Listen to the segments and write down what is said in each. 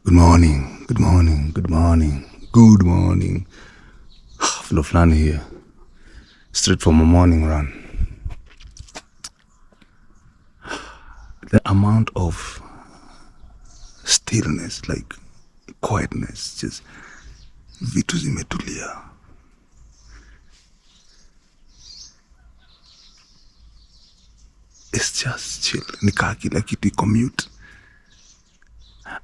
Good morning, good morning, good morning, good morning. Flo Flani here, straight from a morning run. The amount of stillness, like quietness, just vitu zimetulia. It's just chill. Nikaa kila kitu commute.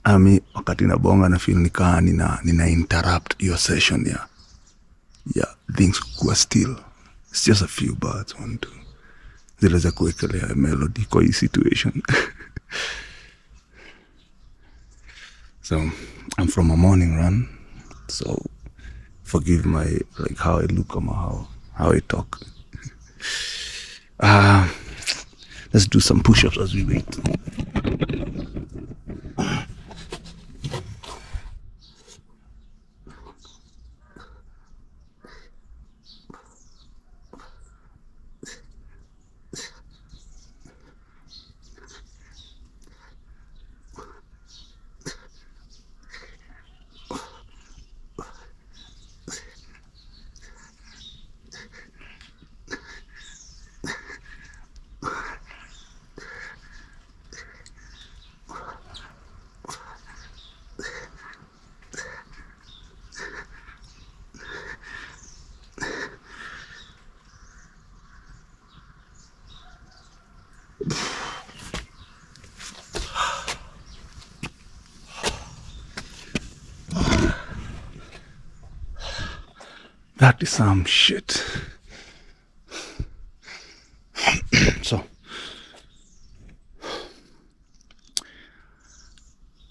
Ami wakati nabonga na feel nikaa nina interrupt your session ya things kuwa still. It's just a few bars, 1, 2. Zile za kuwekelea melody kwa hii situation. So I'm from a morning run, so forgive my how I look or how I talk. Let's do some push-ups as we wait. That is some shit. So,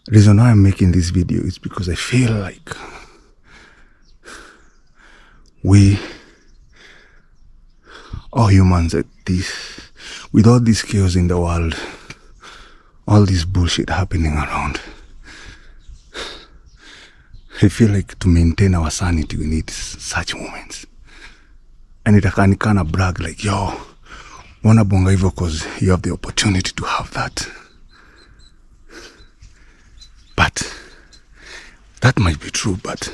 the reason why I'm making this video is because I feel like we, all humans at this, with all this chaos in the world, all this bullshit happening around, I feel like to maintain our sanity, we need such moments. And I kind of brag like, yo, wanna bonga hivyo because you have the opportunity to have that. But that might be true, but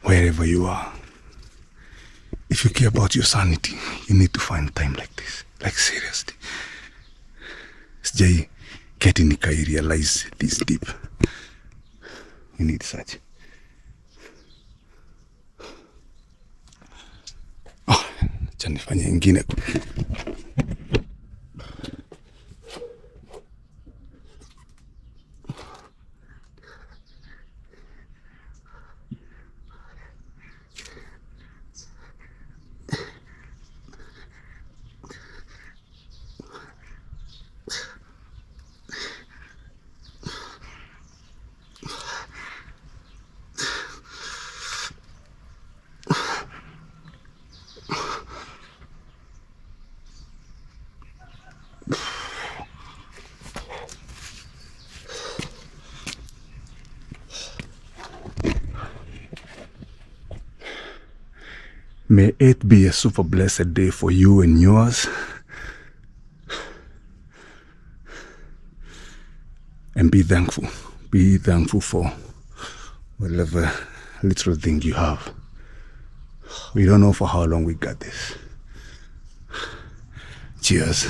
wherever you are, if you care about your sanity, you need to find time like this. Like seriously. Sijai keti nikai realize this deep. You need such. Oh, acha nifanye ingine. May it be a super blessed day for you and yours. And be thankful. Be thankful for whatever little thing you have. We don't know for how long we got this. Cheers.